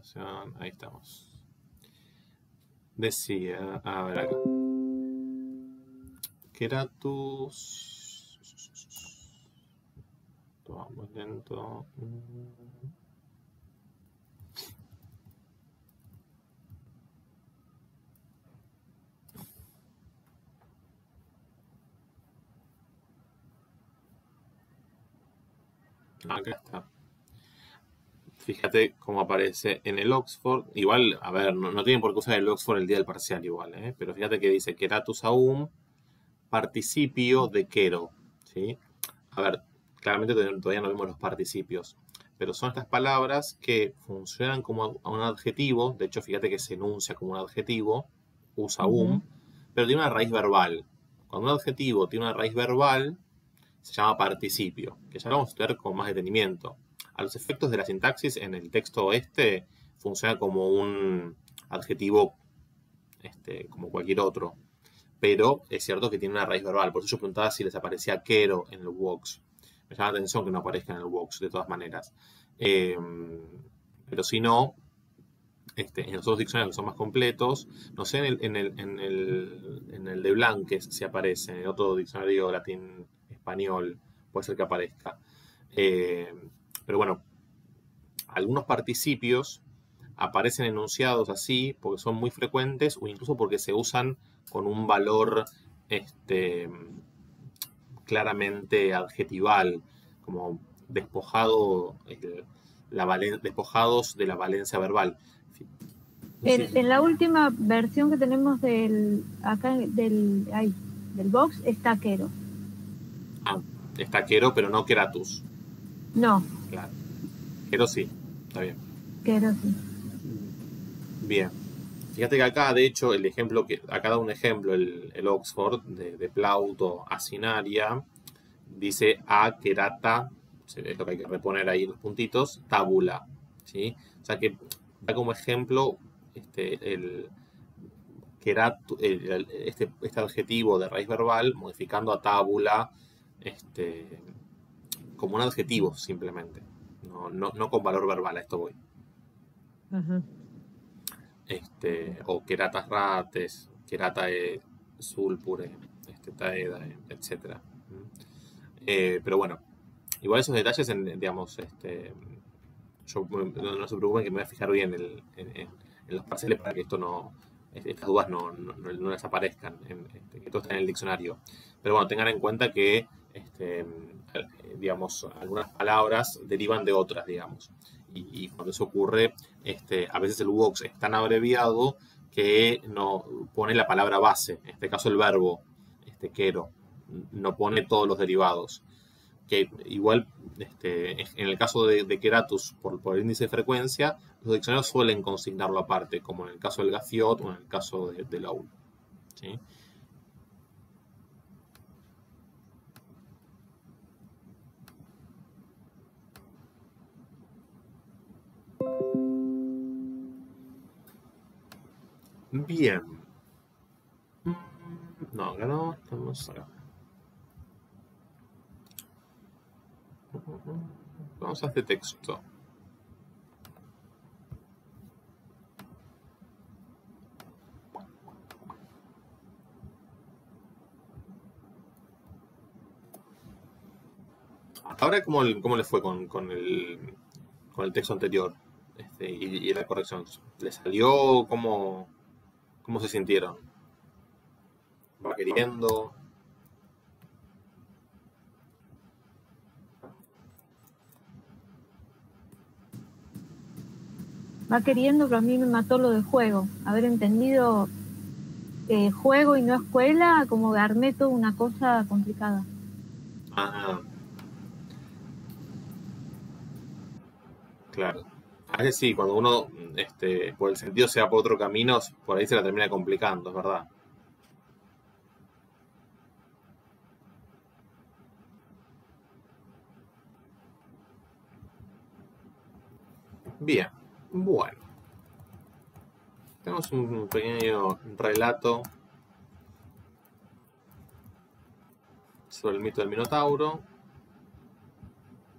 información. Ahí estamos. Decía, a ver acá. Queratus. Todo muy lento. Acá está. Fíjate cómo aparece en el Oxford. Igual, a ver, no tienen por qué usar el Oxford el día del parcial igual, ¿eh? Pero fíjate que dice queratus aum, participio de quero, ¿sí? A ver, claramente todavía no vemos los participios, pero son estas palabras que funcionan como un adjetivo. De hecho, fíjate que se enuncia como un adjetivo, usa pero tiene una raíz verbal. Cuando un adjetivo tiene una raíz verbal, se llama participio, que ya lo vamos a estudiar con más detenimiento. A los efectos de la sintaxis, en el texto funciona como un adjetivo como cualquier otro. Pero es cierto que tiene una raíz verbal. Por eso yo preguntaba si les aparecía quero en el Wox. Me llama la atención que no aparezca en el Wox, de todas maneras. Pero si no, en los otros diccionarios que son más completos, no sé en el de Blanques si aparece, en el otro diccionario latín-español, puede ser que aparezca. Pero bueno, algunos participios aparecen enunciados así porque son muy frecuentes o incluso porque se usan con un valor claramente adjetival, como despojados de la valencia verbal. En la última versión que tenemos del Vox está quero. Ah, está quero, pero no queratus. No. Claro. Quero sí, está bien. Quero sí. Bien. Fíjate que acá, de hecho, acá da un ejemplo el Oxford de Plauto a Sinaria, dice a querata, es lo que hay que reponer ahí en los puntitos, tabula, ¿sí? O sea que da como ejemplo este adjetivo de raíz verbal modificando a tabula como un adjetivo simplemente, no con valor verbal, a esto voy. O queratas rates, queratae sulpure, taedae, etc. Pero bueno, igual esos detalles, digamos, yo no se preocupen que me voy a fijar bien en los parciales para que estas dudas no les aparezcan, que todo está en el diccionario. Pero bueno, tengan en cuenta que, digamos, algunas palabras derivan de otras, digamos. Y cuando eso ocurre, a veces el Wox es tan abreviado que no pone la palabra base, en este caso el verbo, quero, no pone todos los derivados. Que igual, en el caso de queratus, por el índice de frecuencia, los diccionarios suelen consignarlo aparte, como en el caso del Gafiot o en el caso del Aul. ¿Sí? Bien. No, acá no, estamos acá. Vamos a este texto. Ahora, ¿cómo les fue con el texto anterior y la corrección? ¿Les salió? ¿Cómo se sintieron? ¿Va queriendo? Va queriendo, pero a mí me mató lo de juego. Haber entendido juego y no escuela, como que armé toda una cosa complicada. Ah. Claro. A veces sí, cuando uno, por el sentido se va por otro camino, por ahí se la termina complicando, es verdad. Bien, bueno. Tenemos un pequeño relato sobre el mito del Minotauro.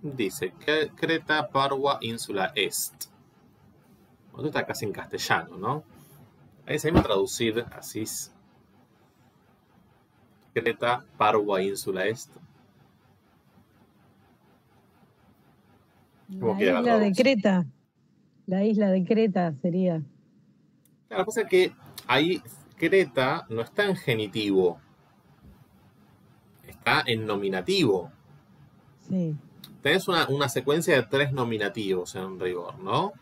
Dice, Creta parva insula est. Esto está casi en castellano, ¿no? Ahí se va a traducir así. Creta, parva insula est. ¿Cómo La queda la isla de traducción? Creta. La isla de Creta sería. Claro, lo que pasa es que ahí Creta no está en genitivo, está en nominativo. Sí. Tenés una secuencia de 3 nominativos en rigor, ¿no?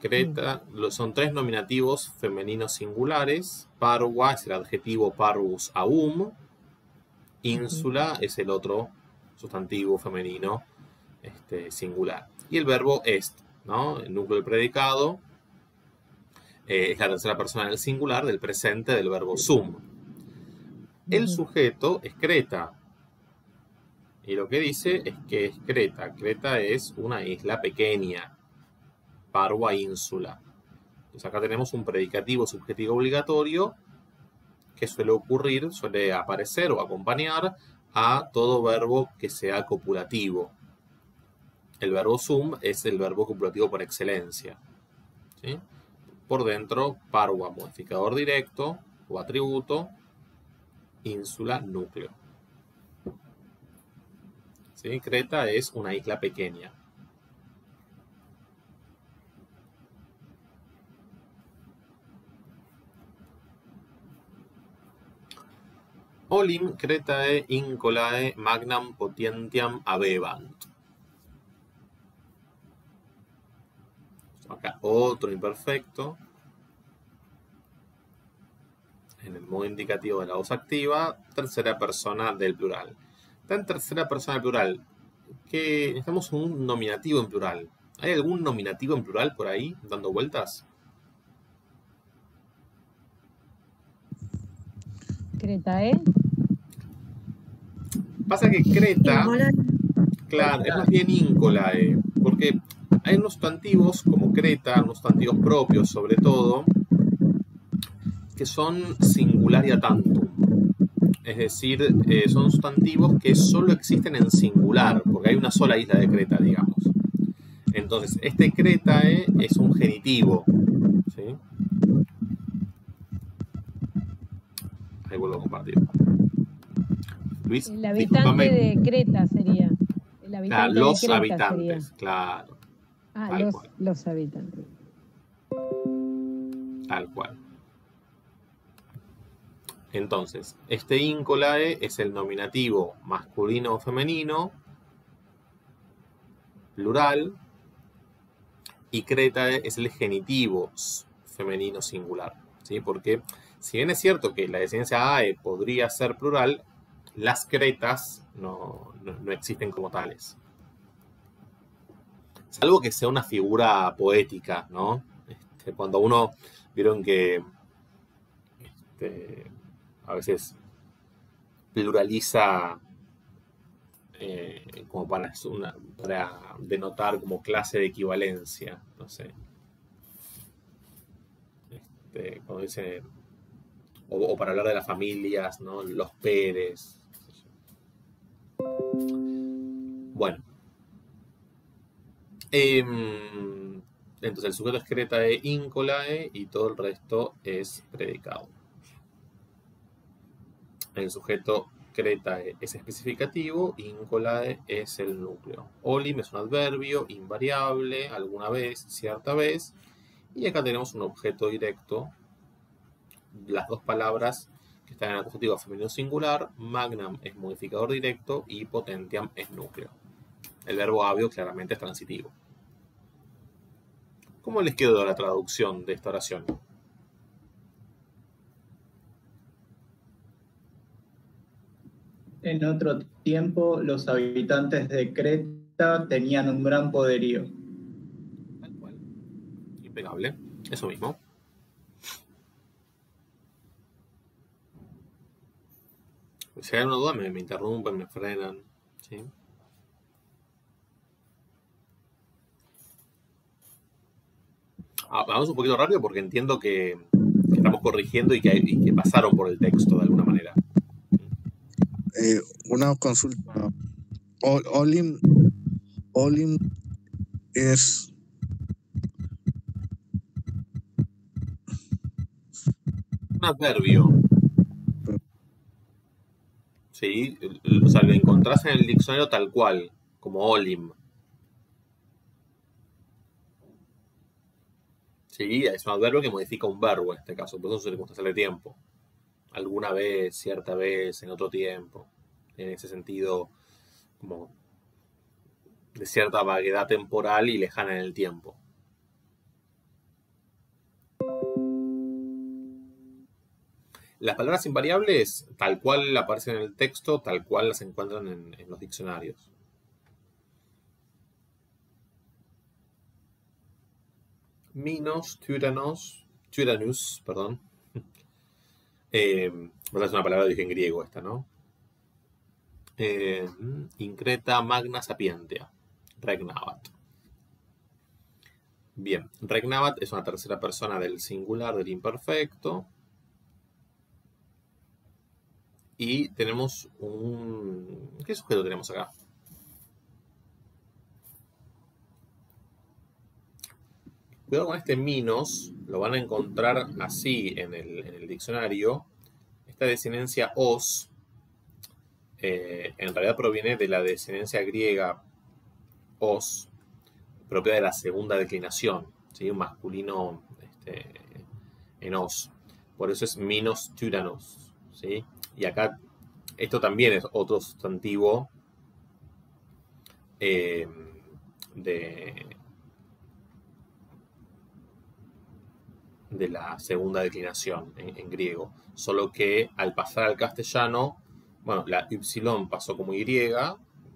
Creta, son 3 nominativos femeninos singulares. Parva es el adjetivo parvus aum. Ínsula es el otro sustantivo femenino singular. Y el verbo est, ¿no? El núcleo del predicado es la tercera persona del singular del presente del verbo sum. El sujeto es Creta. Y lo que dice es que es Creta. Creta es una isla pequeña. Parva ínsula. Entonces acá tenemos un predicativo subjetivo obligatorio que suele aparecer o acompañar a todo verbo que sea copulativo. El verbo sum es el verbo copulativo por excelencia. ¿Sí? Por dentro, parva, modificador directo o atributo, ínsula, núcleo. ¿Sí? Creta es una isla pequeña. Olim Cretae incolae magnam potentiam habebant. Acá otro imperfecto. En el modo indicativo de la voz activa, tercera persona del plural. Está en tercera persona del plural. Que necesitamos un nominativo en plural. ¿Hay algún nominativo en plural por ahí dando vueltas? Cretae. Pasa que Creta, claro, es más bien incolae, porque hay unos sustantivos como Creta, unos sustantivos propios sobre todo, que son singularia tantum. Es decir, son sustantivos que solo existen en singular, porque hay una sola isla de Creta, digamos. Entonces, este Cretae es un genitivo. ¿Sí? Ahí vuelvo a compartir. Luis, El habitante de Creta sería. El habitante los de Creta habitantes, sería. claro. Los habitantes. Tal cual. Entonces, este incolae es el nominativo masculino o femenino, plural, y Cretae es el genitivo femenino singular. ¿Sí? Porque si bien es cierto que la descendencia AE podría ser plural, las Cretas no existen como tales. Salvo que sea una figura poética, ¿no? Cuando uno, vieron que a veces pluraliza como para denotar como clase de equivalencia, no sé. Cuando dice, o para hablar de las familias, ¿no? Los Pérez. Bueno. Entonces el sujeto es Cretae incolae y todo el resto es predicado. El sujeto Cretae es especificativo, incolae es el núcleo. Olim es un adverbio invariable, alguna vez, cierta vez. Y acá tenemos un objeto directo. Las dos palabras que están en el acusativo femenino singular. Magnam es modificador directo y potentiam es núcleo. El verbo habio claramente es transitivo. ¿Cómo les quedó la traducción de esta oración? En otro tiempo, los habitantes de Creta tenían un gran poderío. Tal cual. Impecable. Eso mismo. Si hay una duda, me interrumpen, me frenan. ¿Sí? Vamos un poquito rápido porque entiendo que estamos corrigiendo y que pasaron por el texto de alguna manera. Una consulta. Olim es un adverbio. ¿Sí? O sea, lo encontrás en el diccionario tal cual, como olim. Sí, es un adverbio que modifica un verbo en este caso, por eso es circunstancial de tiempo. Alguna vez, cierta vez, en otro tiempo. En ese sentido, como de cierta vaguedad temporal y lejana en el tiempo. Las palabras invariables, tal cual aparecen en el texto, tal cual las encuentran en los diccionarios. Minos, tyrannus, perdón. Es una palabra de origen griego esta, ¿no? Increta magna sapientia. Regnabat. Bien, regnabat es una tercera persona del singular, del imperfecto. Y tenemos un... ¿Qué sujeto tenemos acá? Cuidado con este minos, lo van a encontrar así en el diccionario. Esta desinencia os, en realidad proviene de la desinencia griega os, propia de la segunda declinación, ¿sí? Un masculino en os. Por eso es minos tyrannos, ¿sí? Y acá, esto también es otro sustantivo de la segunda declinación en griego. Solo que al pasar al castellano, bueno, la y pasó como y,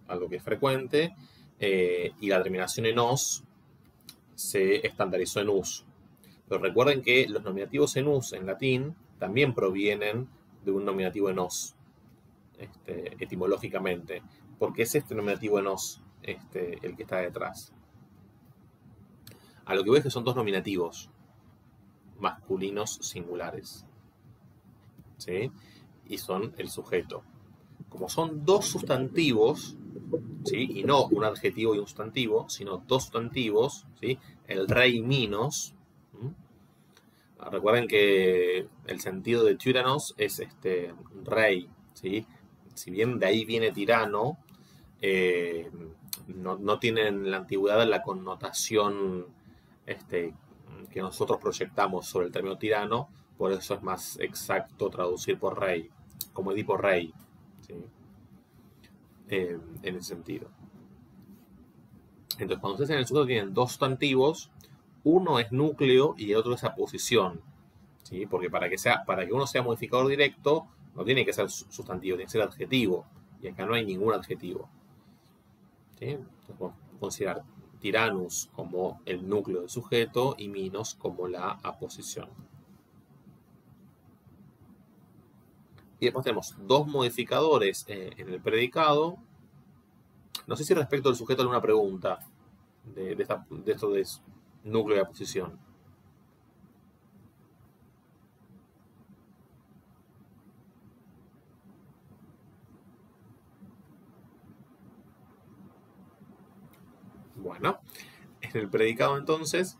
algo que es frecuente, y la terminación en os se estandarizó en us. Pero recuerden que los nominativos en us en latín también provienen de un nominativo en os, etimológicamente. Porque es este nominativo en os el que está detrás. A lo que voy es que son dos nominativos masculinos singulares, ¿sí? Y son el sujeto. Como son dos sustantivos, ¿sí? Y no un adjetivo y un sustantivo, sino dos sustantivos, ¿sí? El rey minos. Recuerden que el sentido de tyrannos es rey, ¿sí? Si bien de ahí viene tirano, no tienen en la antigüedad la connotación que nosotros proyectamos sobre el término tirano, por eso es más exacto traducir por rey, como Edipo rey, ¿sí? En ese sentido. Entonces, cuando ustedes en el sujeto tienen dos sustantivos, uno es núcleo y el otro es aposición, ¿sí? Porque para que uno sea modificador directo, no tiene que ser sustantivo, tiene que ser adjetivo, y acá no hay ningún adjetivo, ¿sí? Entonces, podemos considerar tyrannus como el núcleo del sujeto y minos como la aposición. Y después tenemos dos modificadores en el predicado. No sé si respecto al sujeto alguna pregunta de esto de núcleo y aposición. Bueno, en el predicado entonces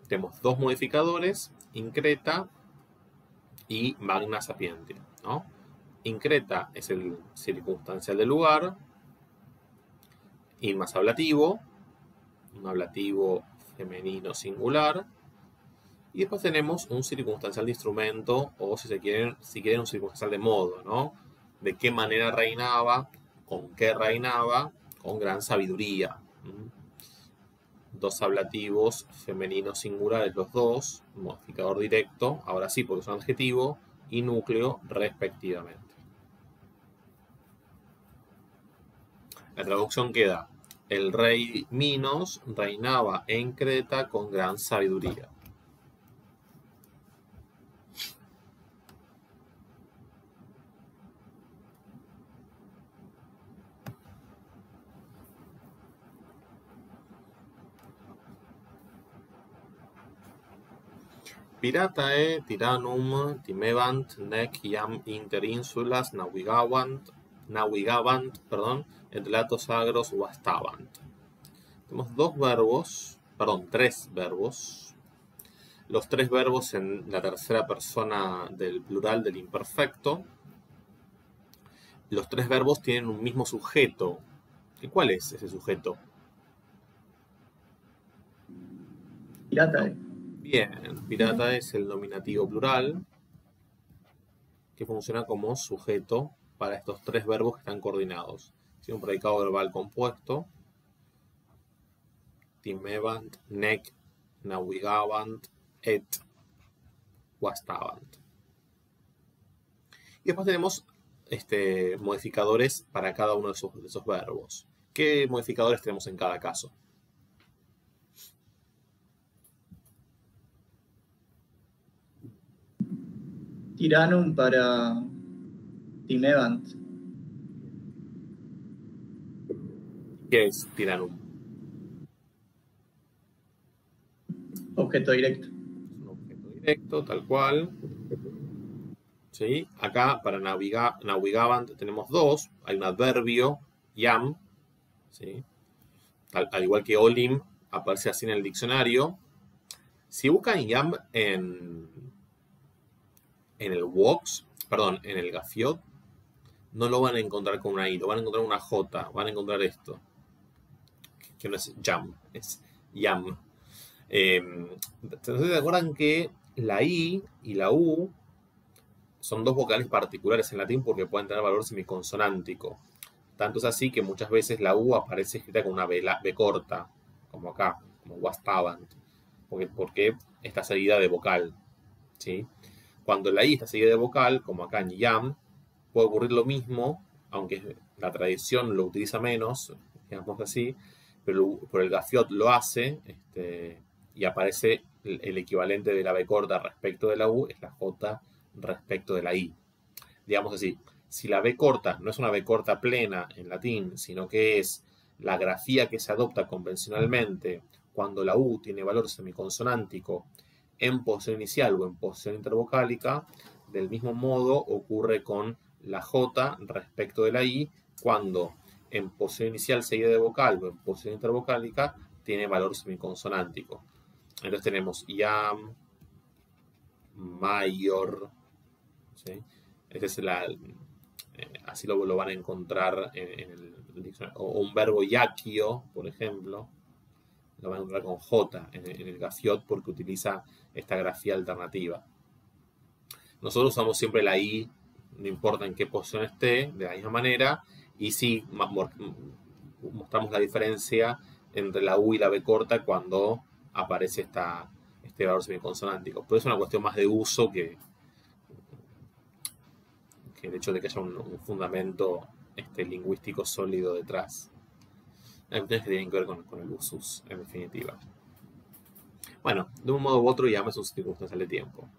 tenemos dos modificadores, increta y magna sapientia, ¿no? Increta es el circunstancial del lugar, in más ablativo, un ablativo femenino singular, y después tenemos un circunstancial de instrumento, o si quieren un circunstancial de modo, ¿no? De qué manera reinaba, con qué reinaba, con gran sabiduría. Dos ablativos femeninos singulares, los dos, modificador directo, ahora sí porque son adjetivo, y núcleo respectivamente. La traducción queda: el rey Minos reinaba en Creta con gran sabiduría. Piratae tyrannum timebant nec iam inter insulas navigabant, et latos agros vastabant. Tenemos tres verbos. los tres verbos en la tercera persona del plural del imperfecto. Los tres verbos tienen un mismo sujeto. ¿Cuál es ese sujeto? Pirata. Bien, pirata es el nominativo plural que funciona como sujeto para estos tres verbos que están coordinados. ¿Sí? Un predicado verbal compuesto. Timebant, nec, navigabant, et wastabant. Y después tenemos modificadores para cada uno de esos verbos. ¿Qué modificadores tenemos en cada caso? Tiranum para Timebant. ¿Qué es tiranum? Objeto directo. Es un objeto directo, tal cual. ¿Sí? Acá para navigabant tenemos dos. Hay un adverbio, iam. ¿Sí? Al igual que olim, aparece así en el diccionario. Si buscan iam en el Wox, perdón, en el Gafiot, no lo van a encontrar con una I, lo van a encontrar una J, van a encontrar esto, que no es jam, es yam. ¿Se acuerdan que la I y la U son dos vocales particulares en latín porque pueden tener valor semiconsonántico? Tanto es así que muchas veces la U aparece escrita con una B corta, como acá, como wastabant, porque está seguida de vocal, ¿sí? Cuando la I está seguida de vocal, como acá en yam, puede ocurrir lo mismo, aunque la tradición lo utiliza menos, digamos así, pero el Gafiot lo hace, y aparece el equivalente de la B corta respecto de la U, es la J respecto de la I. Digamos así, si la B corta no es una B corta plena en latín, sino que es la grafía que se adopta convencionalmente cuando la U tiene valor semiconsonántico en posición inicial o en posición intervocálica, del mismo modo ocurre con la J respecto de la I cuando en posición inicial seguida de vocal o en posición intervocálica tiene valor semiconsonántico. Entonces tenemos iam, mayor, ¿sí? Este es así lo van a encontrar en el diccionario. O un verbo yaquio, por ejemplo, lo van a encontrar con J en el Gafiot porque utiliza esta grafía alternativa. Nosotros usamos siempre la I, no importa en qué posición esté, de la misma manera, y sí mostramos la diferencia entre la U y la B corta cuando aparece este valor semiconsonántico. Pero es una cuestión más de uso que el hecho de que haya un fundamento lingüístico sólido detrás. Hay cuestiones que tienen que ver con el usus, en definitiva. Bueno, de un modo u otro ya es un circunstancial de tiempo.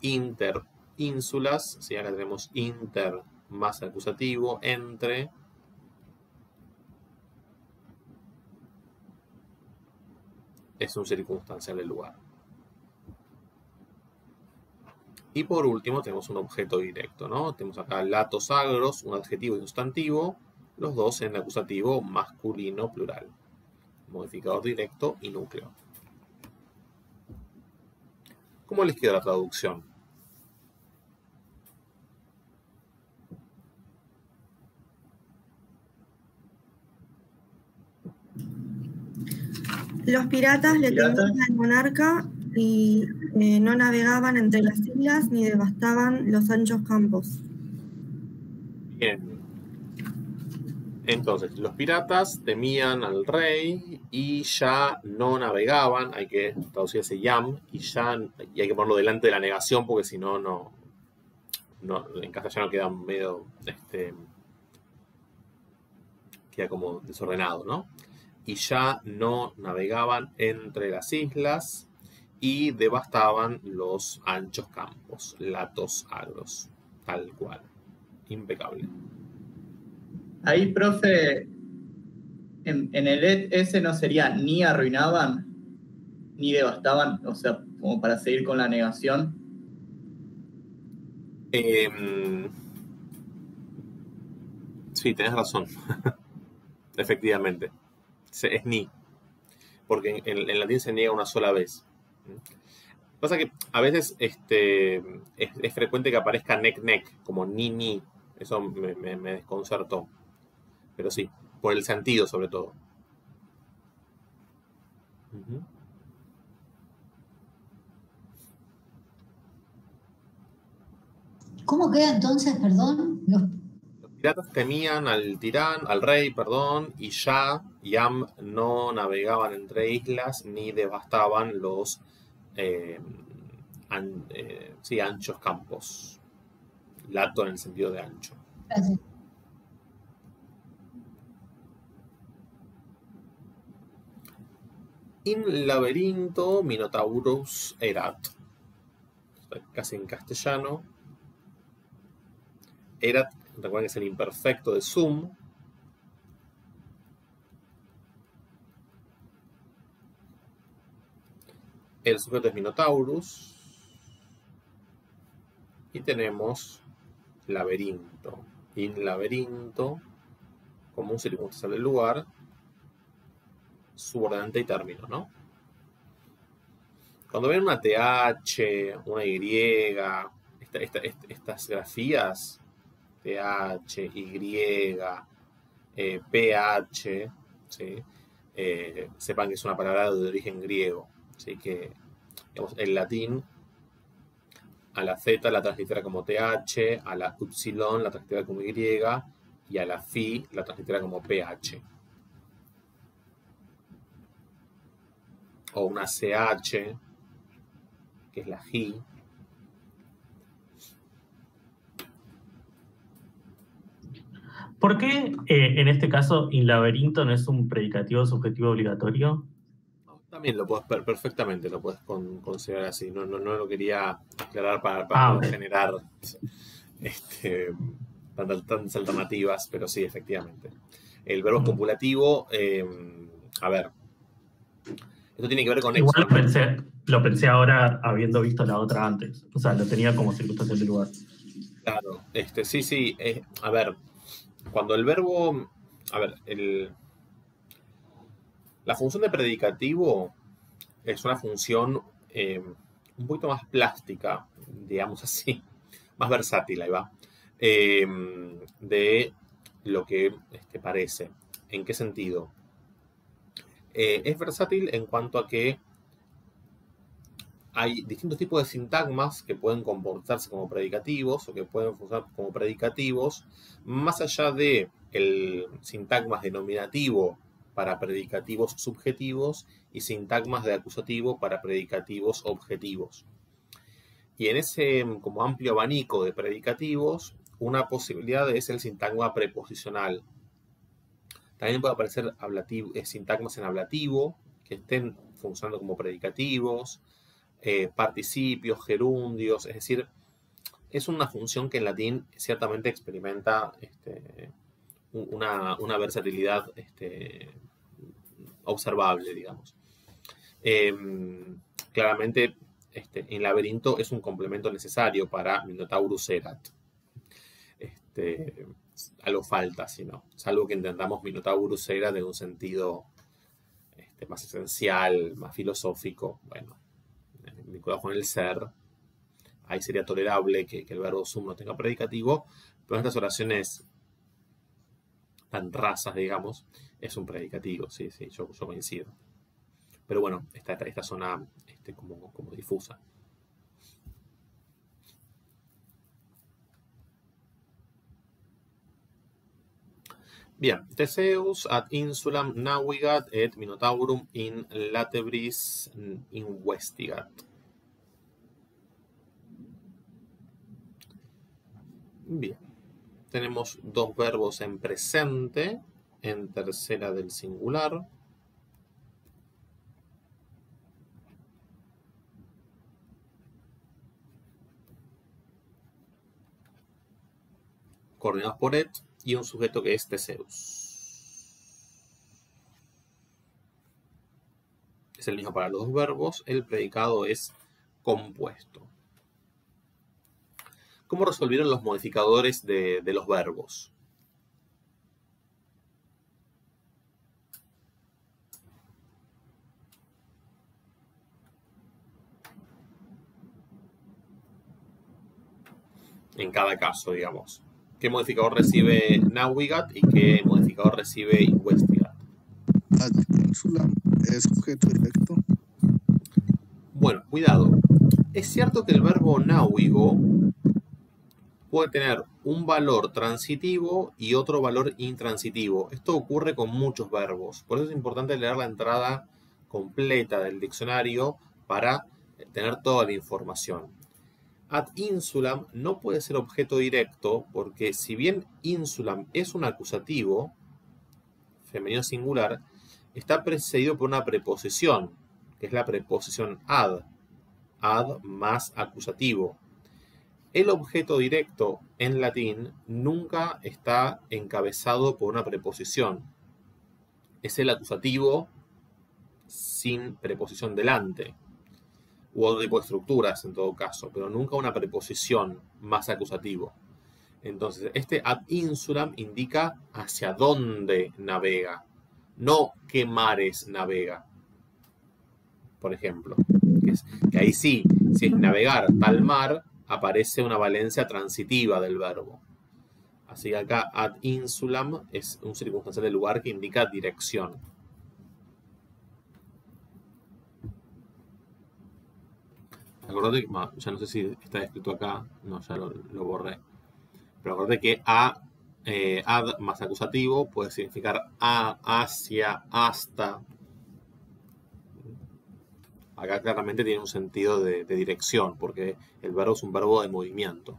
Inter, ínsulas, ¿sí? Acá tenemos inter más acusativo, entre. Es un circunstancial del lugar. Y por último tenemos un objeto directo, ¿no? Tenemos acá latos agros, un adjetivo y un sustantivo, los dos en acusativo masculino plural. Modificador directo y núcleo. ¿Cómo les queda la traducción? Los piratas le temían al monarca y no navegaban entre las islas ni devastaban los anchos campos. Bien. Entonces, los piratas temían al rey y ya no navegaban. Hay que traducir ese yam y hay que ponerlo delante de la negación porque si no, en castellano queda medio, queda como desordenado, ¿no? Y ya no navegaban entre las islas y devastaban los anchos campos, latos agros, tal cual, impecable. Ahí, profe, en el ese no sería ni arruinaban ni devastaban, o sea, como para seguir con la negación. Sí, tenés razón. Efectivamente. Es ni. Porque en latín se niega una sola vez. Pasa que a veces es frecuente que aparezca nec, como ni. Eso me desconcertó. Pero sí, por el sentido sobre todo. Ujú. ¿Cómo queda entonces, perdón? Los piratas temían al rey, y ya y Am no navegaban entre islas ni devastaban los anchos campos. Lato en el sentido de ancho. Gracias. In laberinto Minotaurus erat. Casi en castellano. Erat, recuerden que es el imperfecto de sum. El sujeto es Minotaurus. Y tenemos laberinto. In laberinto, como un circunstancial del lugar, subordinante y término, ¿no? Cuando ven una TH, una Y, estas grafías, TH, Y, PH, ¿sí? Sepan que es una palabra de origen griego. Así que, digamos, en latín, a la Z la translitera como TH, a la Y la translitera como Y, y a la Phi la translitera como PH. O una CH, que es la G. ¿Por qué en este caso in laberinto no es un predicativo subjetivo obligatorio? También lo puedes perfectamente, lo puedes considerar así. No lo quería aclarar para no generar tantas alternativas, pero sí, efectivamente. El verbo copulativo, a ver, esto tiene que ver con... Igual lo pensé ahora habiendo visto la otra antes. O sea, lo tenía como circunstancia del lugar. Claro, sí. A ver, cuando el verbo... A ver, la función de predicativo es una función un poquito más plástica, digamos así, más versátil, ahí va, de lo que parece. ¿En qué sentido? Es versátil en cuanto a que hay distintos tipos de sintagmas que pueden comportarse como predicativos o que pueden funcionar como predicativos, más allá de el sintagmas denominativo para predicativos subjetivos y sintagmas de acusativo para predicativos objetivos. Y en ese como amplio abanico de predicativos, una posibilidad es el sintagma preposicional. También puede aparecer sintagmas en ablativo que estén funcionando como predicativos, participios, gerundios, es decir, es una función que en latín ciertamente experimenta una versatilidad observable, digamos. Claramente, en laberinto es un complemento necesario para Minotaurus erat. Algo falta, si no, salvo que entendamos Minotaurus erat en un sentido más esencial, más filosófico, bueno, vinculado con el ser, ahí sería tolerable que el verbo sum no tenga predicativo, pero en estas oraciones tan rasas, digamos, es un predicativo, sí, yo coincido. Pero bueno, está esta zona como difusa. Bien, Theseus ad insulam navigat et Minotaurum in latebris investigat. Bien, tenemos dos verbos en presente, en tercera del singular. Coordinados por et y un sujeto que es Theseus. Es el mismo para los dos verbos, el predicado es compuesto. ¿Cómo resolvieron los modificadores de los verbos? en cada caso, digamos. ¿Qué modificador recibe Navigat y qué modificador recibe Investigat? Ad insulam es objeto directo. Bueno, cuidado. Es cierto que el verbo navigo puede tener un valor transitivo y otro valor intransitivo. Esto ocurre con muchos verbos. Por eso es importante leer la entrada completa del diccionario para tener toda la información. Ad insulam no puede ser objeto directo porque si bien insulam es un acusativo, femenino singular, está precedido por una preposición, que es la preposición ad. Ad más acusativo. El objeto directo en latín nunca está encabezado por una preposición. Es el acusativo sin preposición delante. U otro tipo de estructuras en todo caso, pero nunca una preposición más acusativo. Entonces, este ad insulam indica hacia dónde navega, no qué mares navega. Por ejemplo, que ahí sí, si es navegar tal mar, aparece una valencia transitiva del verbo. Así que acá ad insulam es un circunstancial del lugar que indica dirección. Acordate que, ya no sé si está escrito acá, no, ya lo borré. Pero acordate que ad más acusativo puede significar a, hacia, hasta. Acá claramente tiene un sentido de dirección, porque el verbo es un verbo de movimiento.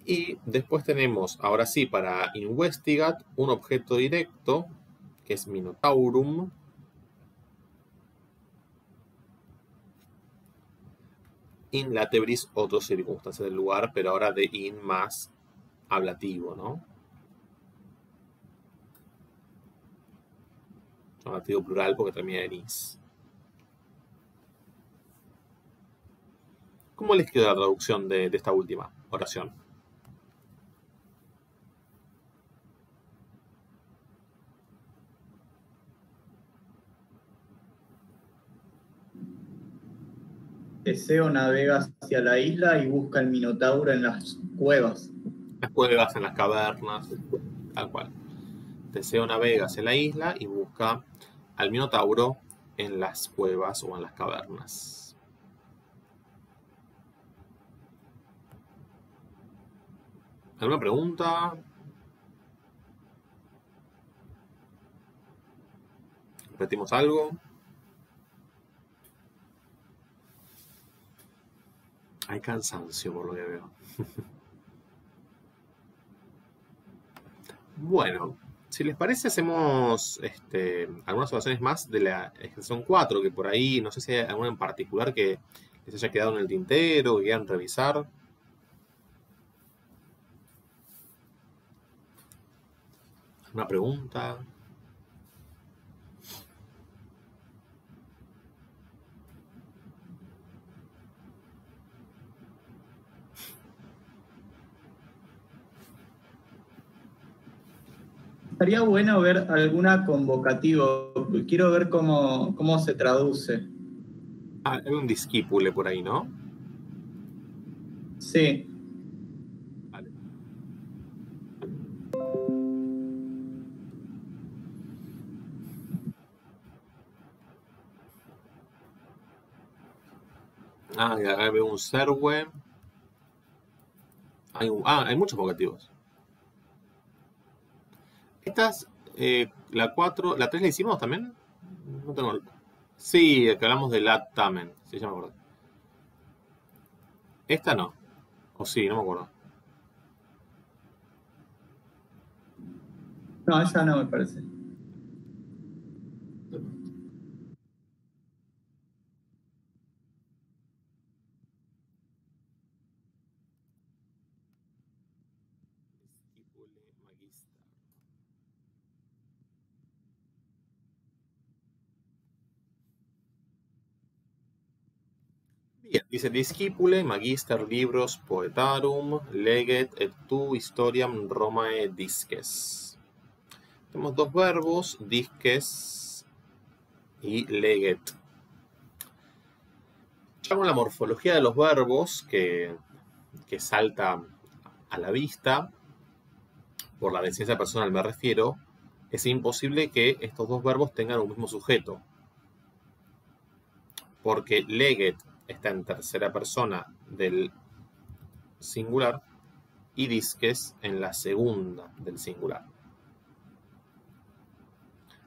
Y después tenemos, ahora sí, para investigat, un objeto directo, que es Minotaurum. In latebris, otras circunstancias del lugar, pero ahora de in más ablativo, ¿no? Ablativo plural porque termina en is. ¿Cómo les quedó la traducción de esta última oración? Teseo navega hacia la isla y busca el Minotauro en las cuevas. Las cuevas, en las cavernas, tal cual. Teseo navega hacia la isla y busca al Minotauro en las cuevas o en las cavernas. ¿Alguna pregunta? ¿Repetimos algo? Hay cansancio por lo que veo. Bueno, si les parece hacemos algunas oraciones más de la extensión 4, que por ahí no sé si hay alguna en particular que les haya quedado en el tintero, que quieran revisar. ¿Alguna pregunta? Estaría bueno ver alguna convocativa. Quiero ver cómo se traduce. Ah, hay un discípule por ahí, ¿no? Sí. Vale. Ah, acá veo un serwe. Hay muchos vocativos. Estas, la 4, la 3 la hicimos también. No tengo. Sí, que hablamos de latamen. Sí, ya me acuerdo. Esta no. O sí, no me acuerdo. No, esa no me parece. Bien, dice discipule, magister libros poetarum, leget et tu historiam Romae disces. Tenemos dos verbos, disces y leget. Ya con la morfología de los verbos que salta a la vista, por la deficiencia personal me refiero, es imposible que estos dos verbos tengan un mismo sujeto. Porque leget está en tercera persona del singular y disques en la segunda del singular.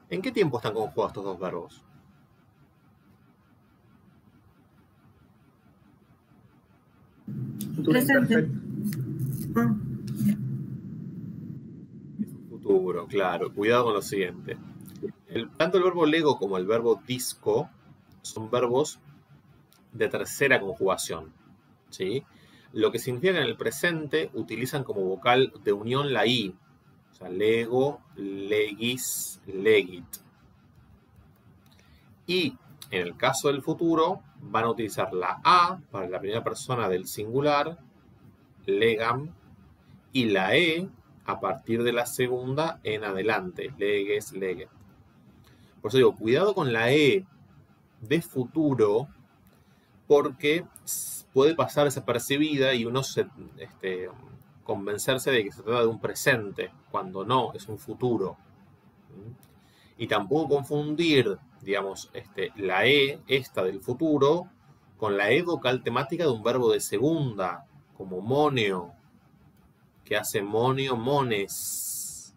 ¿En qué tiempo están conjugados estos dos verbos? Futuro Presente. imperfecto. Ah, Futuro, claro. Cuidado con lo siguiente. Tanto el verbo lego como el verbo disco son verbos de tercera conjugación, ¿sí? Lo que significa que en el presente utilizan como vocal de unión la i. O sea, lego, legis, legit. Y en el caso del futuro van a utilizar la a para la primera persona del singular, legam, y la e a partir de la segunda en adelante, leges, leget. Por eso digo, cuidado con la e de futuro, porque puede pasar desapercibida y uno convencerse de que se trata de un presente, cuando no, es un futuro. Y tampoco confundir, digamos, la e, esta del futuro, con la e vocal temática de un verbo de segunda, como moneo, que hace moneo, mones.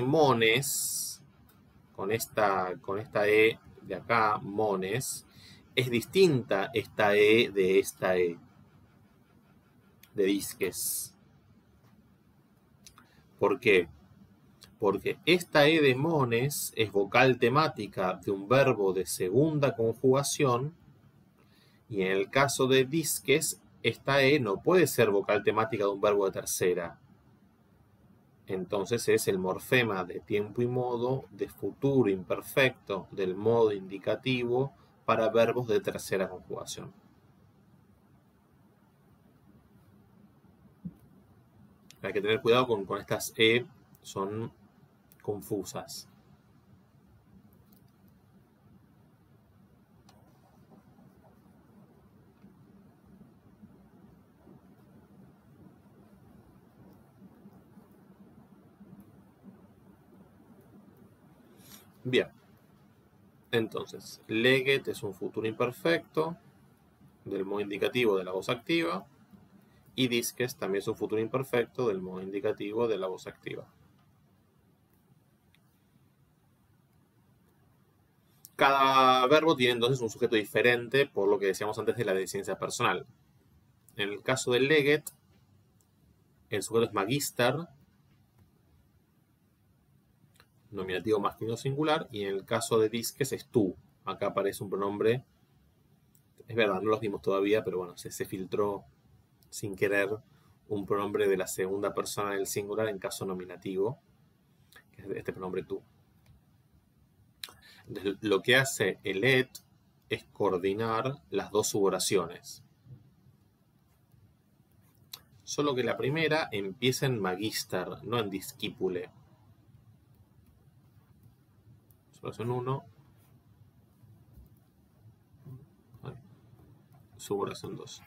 Mones, con esta e de acá, mones, es distinta esta e de esta e, de disques. ¿Por qué? Porque esta e de mones es vocal temática de un verbo de segunda conjugación y en el caso de disques, esta e no puede ser vocal temática de un verbo de tercera. Entonces es el morfema de tiempo y modo, de futuro imperfecto, del modo indicativo para verbos de tercera conjugación. Hay que tener cuidado con estas e, son confusas. Bien, entonces, leget es un futuro imperfecto del modo indicativo de la voz activa y disques también es un futuro imperfecto del modo indicativo de la voz activa. Cada verbo tiene entonces un sujeto diferente por lo que decíamos antes de la deficiencia personal. En el caso del leget, el sujeto es magister, nominativo masculino singular, y en el caso de disques es tú. Acá aparece un pronombre, es verdad, no los vimos todavía, pero bueno, se filtró sin querer un pronombre de la segunda persona del singular en caso nominativo, que es este pronombre tú. Entonces, lo que hace el et es coordinar las dos suboraciones. Solo que la primera empieza en magister, no en discípule. Suboración 1. Suboración 2.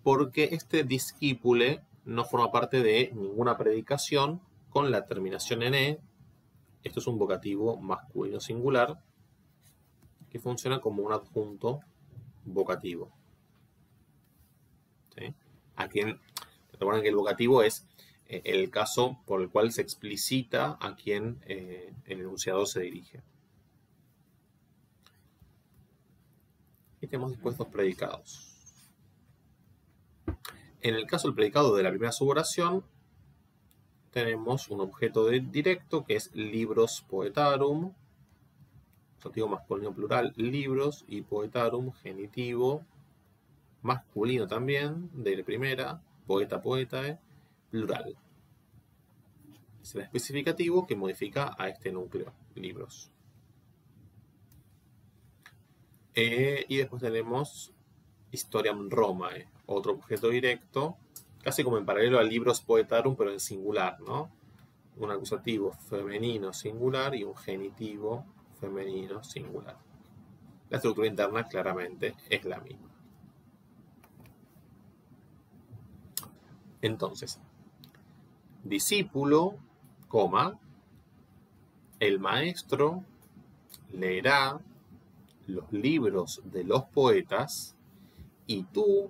Porque este discípule no forma parte de ninguna predicación con la terminación en e. Esto es un vocativo masculino singular que funciona como un adjunto vocativo. ¿Sí? Recuerden que el vocativo es el caso por el cual se explicita a quien el enunciador se dirige. Y tenemos después dos predicados. En el caso del predicado de la primera suboración, tenemos un objeto directo que es libros poetarum, sustantivo masculino plural, libros, y poetarum, genitivo masculino también, de la primera, poeta, poetae, plural. Es el especificativo que modifica a este núcleo, libros. Y después tenemos historiam Romae, otro objeto directo, casi como en paralelo al libros poetarum, pero en singular, ¿no? Un acusativo femenino singular y un genitivo femenino, singular. La estructura interna claramente es la misma. Entonces, discípulo, coma, el maestro leerá los libros de los poetas y tú,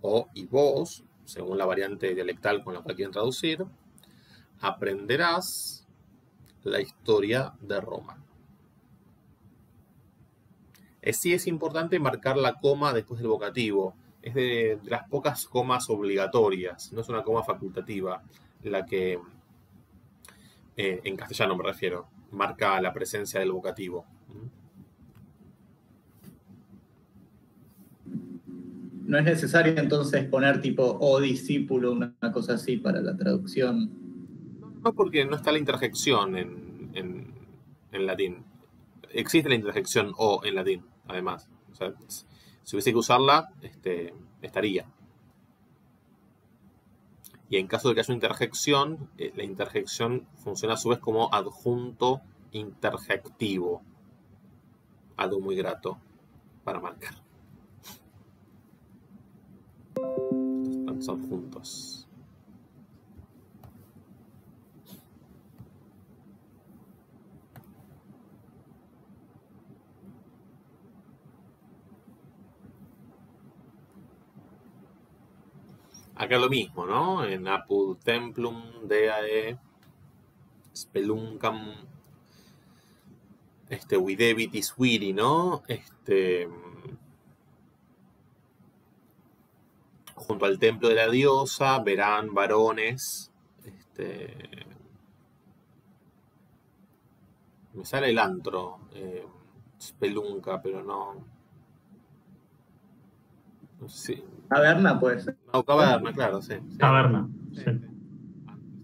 o y vos, según la variante dialectal con la cual quieren traducir, aprenderás la historia de Roma. Sí es importante marcar la coma después del vocativo. Es de las pocas comas obligatorias, no es una coma facultativa, la que, en castellano me refiero, marca la presencia del vocativo. No es necesario entonces poner tipo o discípulo, una cosa así para la traducción. No, porque no está la interjección en latín. Existe la interjección o en latín, además. O sea, si hubiese que usarla, estaría. Y en caso de que haya una interjección, la interjección funciona a su vez como adjunto interjectivo. Algo muy grato para marcar. Estos son adjuntos. Acá lo mismo, ¿no? En apud templum deae speluncam videbitis viri, ¿no? Junto al templo de la diosa verán varones. Me sale el antro, spelunca, pero no. No sé si. Caverna puede ser. No, caverna, claro, sí. Caverna, sí.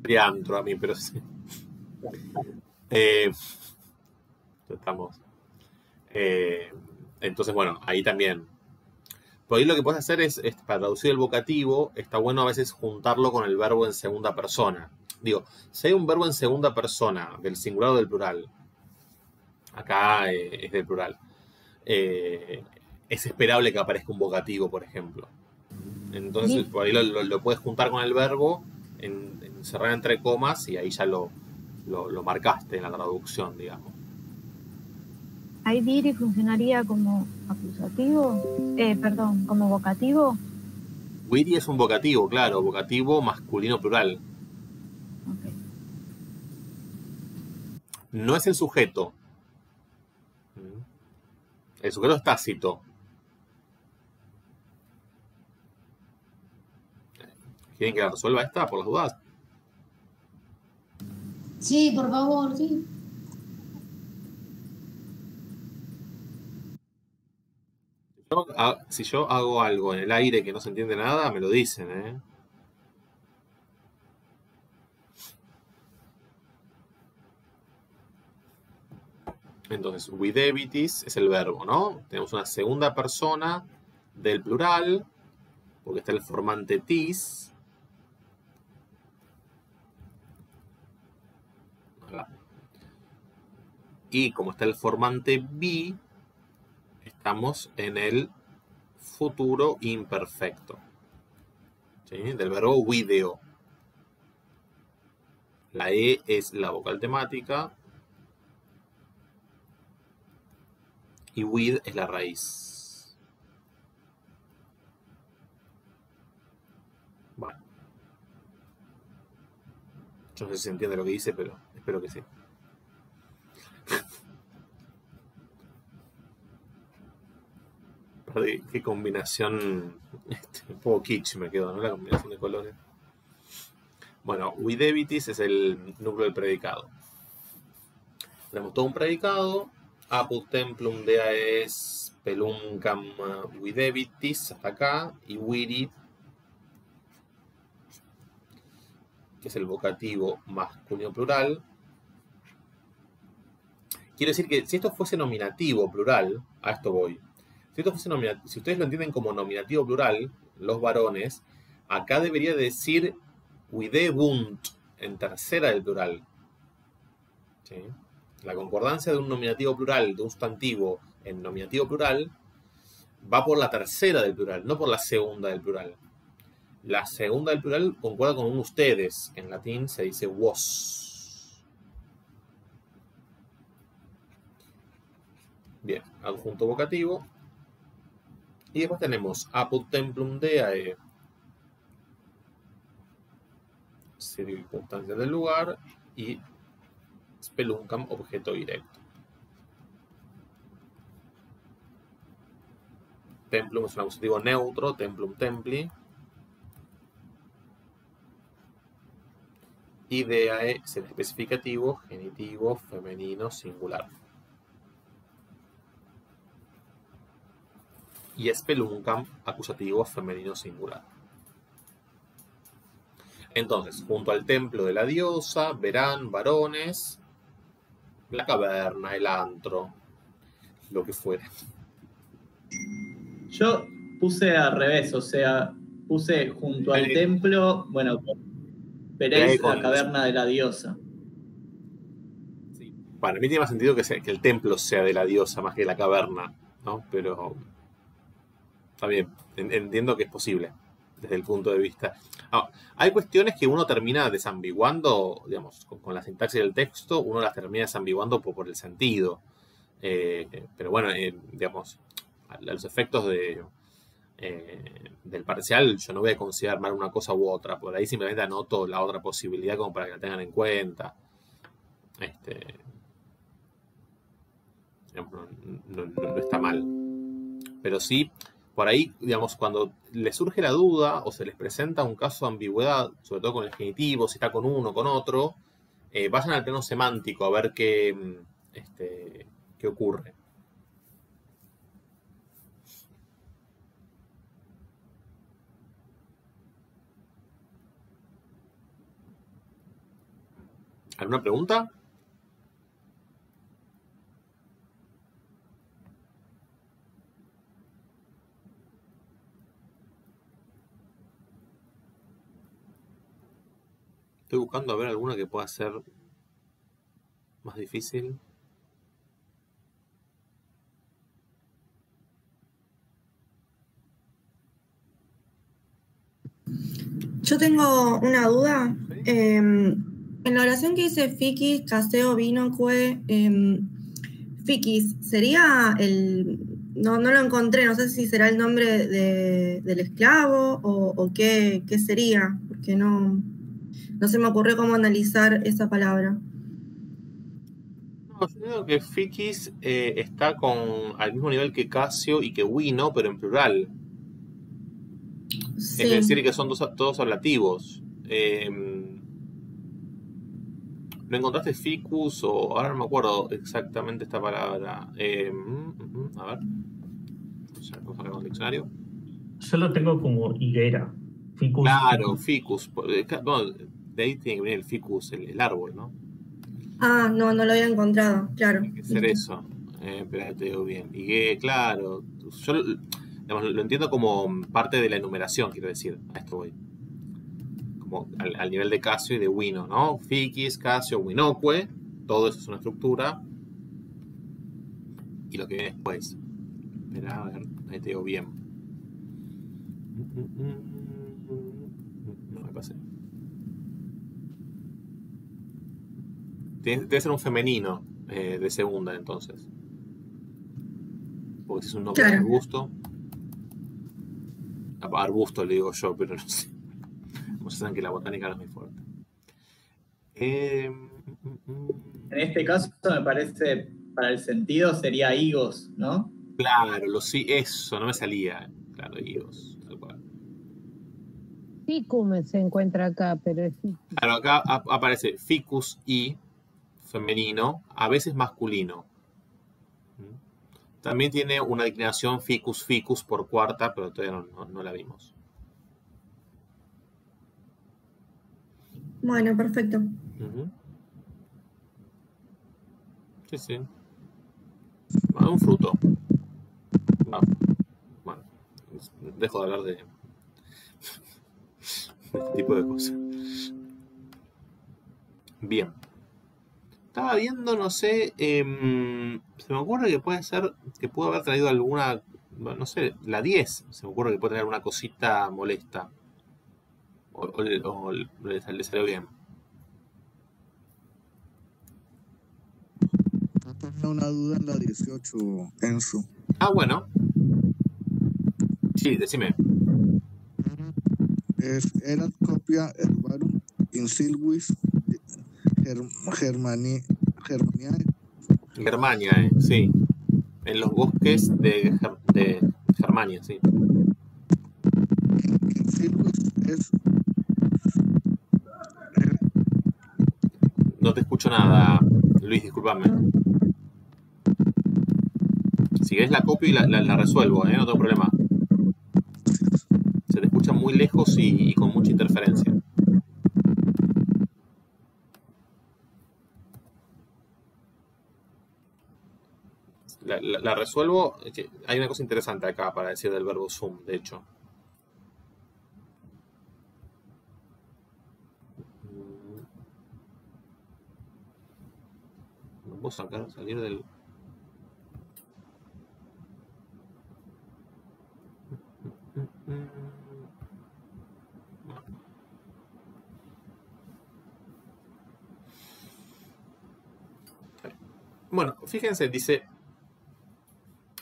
Sería antro a mí, pero sí. Estamos. Entonces, bueno, ahí también. Por ahí lo que puedes hacer es, para traducir el vocativo, está bueno a veces juntarlo con el verbo en segunda persona. Digo, si hay un verbo en segunda persona, del singular o del plural, acá es del plural, es esperable que aparezca un vocativo, por ejemplo. Entonces, por ahí lo puedes juntar con el verbo, encerrar entre comas, y ahí ya lo marcaste en la traducción, digamos. ¿Ahí viri funcionaría como acusativo? Como vocativo. Viri es un vocativo, claro, vocativo masculino plural. Okay. No es el sujeto. El sujeto es tácito. ¿Quieren que la resuelva esta por las dudas? Sí, por favor, sí. Si yo hago algo en el aire que no se entiende nada, me lo dicen, ¿eh? Entonces, videbitis es el verbo, ¿no? Tenemos una segunda persona del plural, porque está el formante tis. Y como está el formante bi, estamos en el futuro imperfecto, ¿sí? Del verbo video. La E es la vocal temática y with es la raíz. Bueno. Yo no sé si se entiende lo que dice, pero espero que sí. Qué combinación, un poco kitsch me quedó, ¿no? La combinación de colores. Bueno, videbitis es el núcleo del predicado. Tenemos todo un predicado. Apud templum deae speluncam videbitis, hasta acá. Y viri, que es el vocativo masculino plural. Quiero decir que si esto fuese nominativo plural, a esto voy. Si ustedes lo entienden como nominativo plural, los varones, acá debería decir videbunt en tercera del plural. ¿Sí? la concordancia de un nominativo plural, de un sustantivo en nominativo plural, va por la tercera del plural, no por la segunda del plural. La segunda del plural concuerda con un ustedes, que en latín se dice vos. Bien, adjunto vocativo. Y después tenemos apud templum deae, circunstancias del lugar, y speluncam, objeto directo. Templum es un acusativo neutro, templum templi. Y deae es el especificativo, genitivo, femenino, singular. Y speluncam, acusativo, femenino, singular. Entonces, junto al templo de la diosa, verán varones, la caverna, el antro, lo que fuera. Yo puse al revés, o sea, puse junto al templo, bueno, veréis la caverna de la diosa. Sí. Para mí tiene más sentido que el templo sea de la diosa más que la caverna, ¿no? Pero está bien, entiendo que es posible desde el punto de vista. Hay cuestiones que uno termina desambiguando, digamos, con la sintaxis del texto, uno las termina desambiguando por el sentido. Pero bueno, digamos, a los efectos del parcial, yo no voy a considerar mal una cosa u otra. Por ahí simplemente anoto la otra posibilidad como para que la tengan en cuenta. No está mal. Pero sí, por ahí, digamos, cuando les surge la duda o se les presenta un caso de ambigüedad, sobre todo con el genitivo, si está con uno o con otro, vayan al plano semántico a ver qué ocurre. ¿Alguna pregunta? Estoy buscando a ver alguna que pueda ser más difícil. Yo tengo una duda. En la oración que dice ficis, caseo, vinoque, ficis, ¿sería el...? No lo encontré, no sé si será el nombre del esclavo o qué sería, porque no se me ocurrió cómo analizar esa palabra. No, yo creo que ficis está al mismo nivel que casio y que vino, pero en plural. Sí. Es decir, que son todos ablativos. ¿No encontraste ficus o ahora no me acuerdo exactamente esta palabra? A ver. Vamos a ver con el diccionario. Yo lo tengo como higuera. Ficus. Claro, ficus. Bueno, de ahí tiene que venir el ficus, el árbol, ¿no? Ah, no lo había encontrado, claro. Tiene que ser eso. Espera, te digo bien. Higuera, claro. Yo lo entiendo como parte de la enumeración, quiero decir. A esto voy. Como al nivel de Casio y de Wino, ¿no? Ficis, Casio, Winoque, todo eso es una estructura. Y lo que viene después. Espera, a ver, ahí te digo bien. No me pasé. Debe ser un femenino de segunda, entonces. Porque si es un nombre de arbusto. Arbusto le digo yo, pero no sé. Como saben que la botánica no es muy fuerte. En este caso me parece, para el sentido sería higos, ¿no? Claro, eso, no me salía. Claro, higos. Ficum se encuentra acá, pero es ficus. Claro, acá aparece ficus y femenino, a veces masculino. También tiene una declinación ficus por cuarta, pero todavía no la vimos. Bueno, perfecto. Sí. Un fruto. Bueno, dejo de hablar de este tipo de cosas. Bien. Estaba viendo, no sé, se me ocurre que puede ser, que pudo haber traído alguna, no sé, la 10, se me ocurre que puede tener una cosita molesta. O le salió bien. Tenía una duda en la 18, Enzo. Ah, bueno. Sí, decime. Era copia Herbarum in Silvis Germaniae. Germania, sí. En los bosques de Germania, sí. In Silvis es No te escucho nada, Luis, discúlpame. Si querés la copio y la resuelvo, no tengo problema. Se te escucha muy lejos y con mucha interferencia. La resuelvo. Hay una cosa interesante acá para decir del verbo sum, de hecho. No puedo salir del... Bueno, fíjense, dice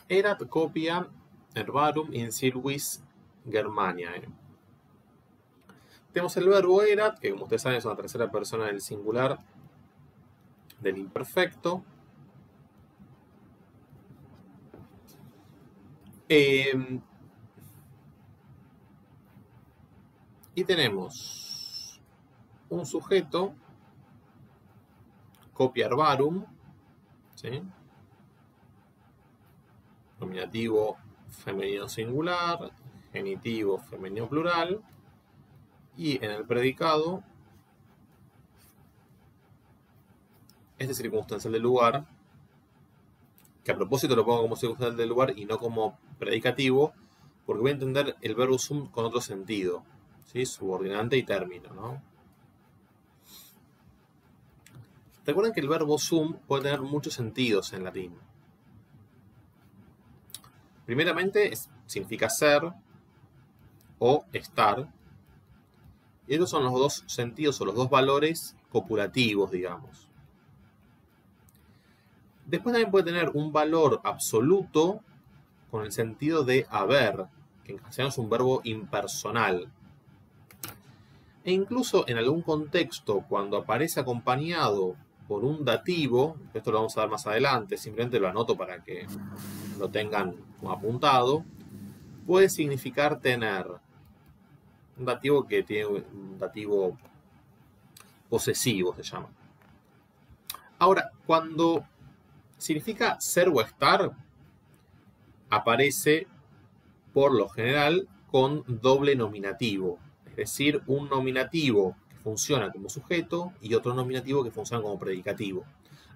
erat copia Herbarum in Silvis Germaniae. Tenemos el verbo erat, que como ustedes saben es una tercera persona del singular del imperfecto. Y tenemos un sujeto, copia Herbarum, ¿sí? Nominativo femenino singular, genitivo femenino plural, y en el predicado, este circunstancial del lugar, que a propósito lo pongo como circunstancial del lugar y no como predicativo, porque voy a entender el verbo sum con otro sentido, ¿sí? Subordinante y término, ¿no? Recuerden que el verbo sum puede tener muchos sentidos en latín. Primeramente significa ser o estar. Y estos son los dos sentidos o los dos valores copulativos, digamos. Después también puede tener un valor absoluto con el sentido de haber, que en castellano es un verbo impersonal. E incluso en algún contexto, cuando aparece acompañado por un dativo, esto lo vamos a ver más adelante, simplemente lo anoto para que lo tengan como apuntado, puede significar tener un dativo que tiene un dativo posesivo, se llama. Ahora, cuando significa ser o estar, aparece por lo general con doble nominativo, es decir, un nominativo que funciona como sujeto y otro nominativo que funciona como predicativo.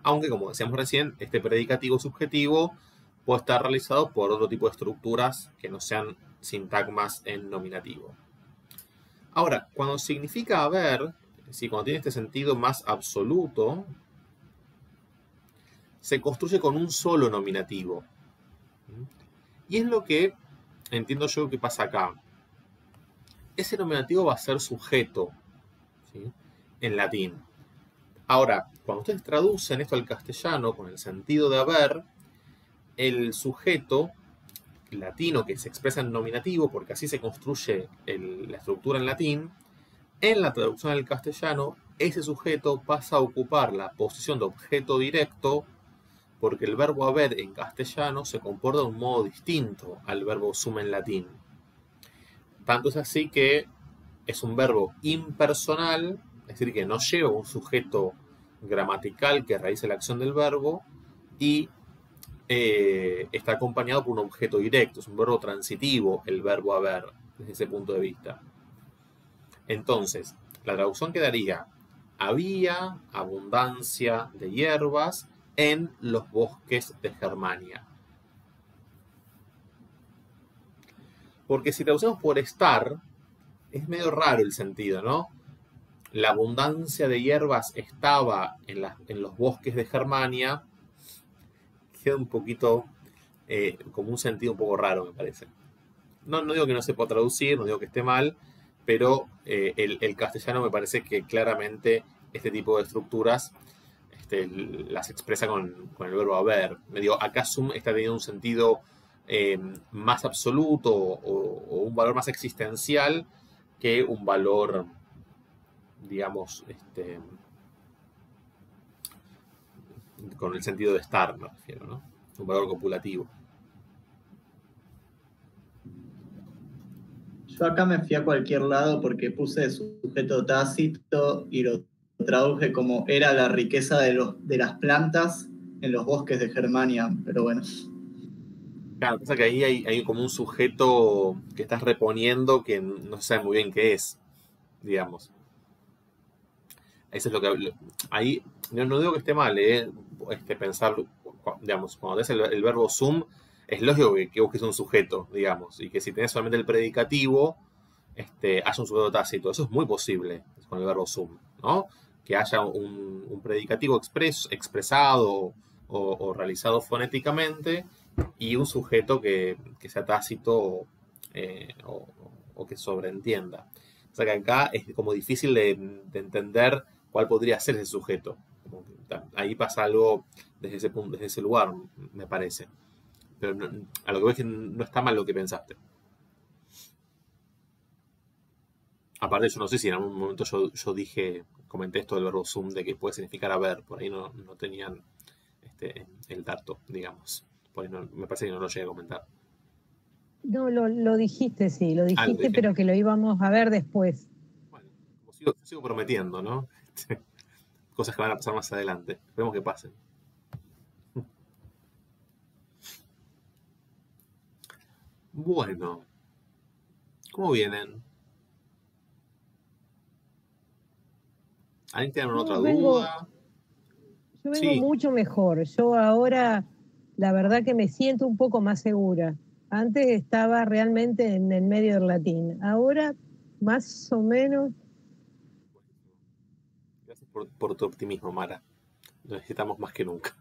Aunque, como decíamos recién, este predicativo subjetivo puede estar realizado por otro tipo de estructuras que no sean sintagmas en nominativo. Ahora, cuando significa haber, es decir, cuando tiene este sentido más absoluto, se construye con un solo nominativo. Y es lo que entiendo yo que pasa acá. Ese nominativo va a ser sujeto, ¿sí? En latín. Ahora, cuando ustedes traducen esto al castellano con el sentido de haber, el sujeto latino que se expresa en nominativo, porque así se construye la estructura en latín, en la traducción al castellano, ese sujeto pasa a ocupar la posición de objeto directo, porque el verbo haber en castellano se comporta de un modo distinto al verbo sum en latín. Tanto es así que es un verbo impersonal, es decir, que no lleva un sujeto gramatical que realice la acción del verbo y está acompañado por un objeto directo, es un verbo transitivo el verbo haber, desde ese punto de vista. Entonces, la traducción quedaría: había abundancia de hierbas en los bosques de Germania. Porque si traducimos por estar, es medio raro el sentido, ¿no? la abundancia de hierbas estaba en los bosques de Germania, queda un poquito como un sentido un poco raro, me parece. No digo que no se pueda traducir, no digo que esté mal, pero el castellano me parece que claramente este tipo de estructuras las expresa con el verbo haber. Acá sum está teniendo un sentido más absoluto o un valor más existencial que un valor, digamos, con el sentido de estar, me refiero, ¿no? Un valor copulativo. Yo acá me fui a cualquier lado porque puse sujeto tácito y lo traduje como era la riqueza de las plantas en los bosques de Germania, pero bueno. Claro, pasa que ahí hay como un sujeto que estás reponiendo que no se sabe muy bien qué es, digamos. Eso es lo que... Ahí, no digo que esté mal, pensar, digamos, cuando tenés el verbo sum, es lógico que busques un sujeto, digamos, y que si tenés solamente el predicativo, haya un sujeto tácito. Eso es muy posible con el verbo sum, ¿no? Que haya un predicativo expresado o realizado fonéticamente y un sujeto que sea tácito o que sobreentienda. O sea que acá es como difícil de entender cuál podría ser ese sujeto. Ahí pasa algo desde ese punto, desde ese lugar, me parece. Pero a lo que veo es que no está mal lo que pensaste. Aparte, yo no sé si en algún momento yo comenté esto del verbo sum, de que puede significar haber. Por ahí no tenían el dato, digamos. Por ahí me parece que no lo llegué a comentar. No, lo dijiste, sí, lo dijiste, dije. pero que lo íbamos a ver después. Bueno, sigo prometiendo, ¿no? Cosas que van a pasar más adelante. Esperemos que pasen. Bueno. ¿Cómo vienen? ¿Alguien tiene otra duda? Yo vengo mucho mejor. Yo ahora, la verdad que me siento un poco más segura. Antes estaba realmente en el medio del latín. Ahora, más o menos... Gracias por tu optimismo, Mara. Lo necesitamos más que nunca.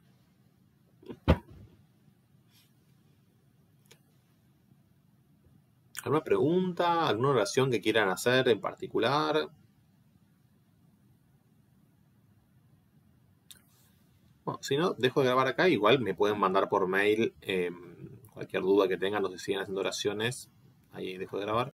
¿Alguna pregunta? ¿Alguna oración que quieran hacer en particular? Bueno, si no, dejo de grabar acá. Igual me pueden mandar por mail cualquier duda que tengan. No se siguen haciendo oraciones. Ahí dejo de grabar.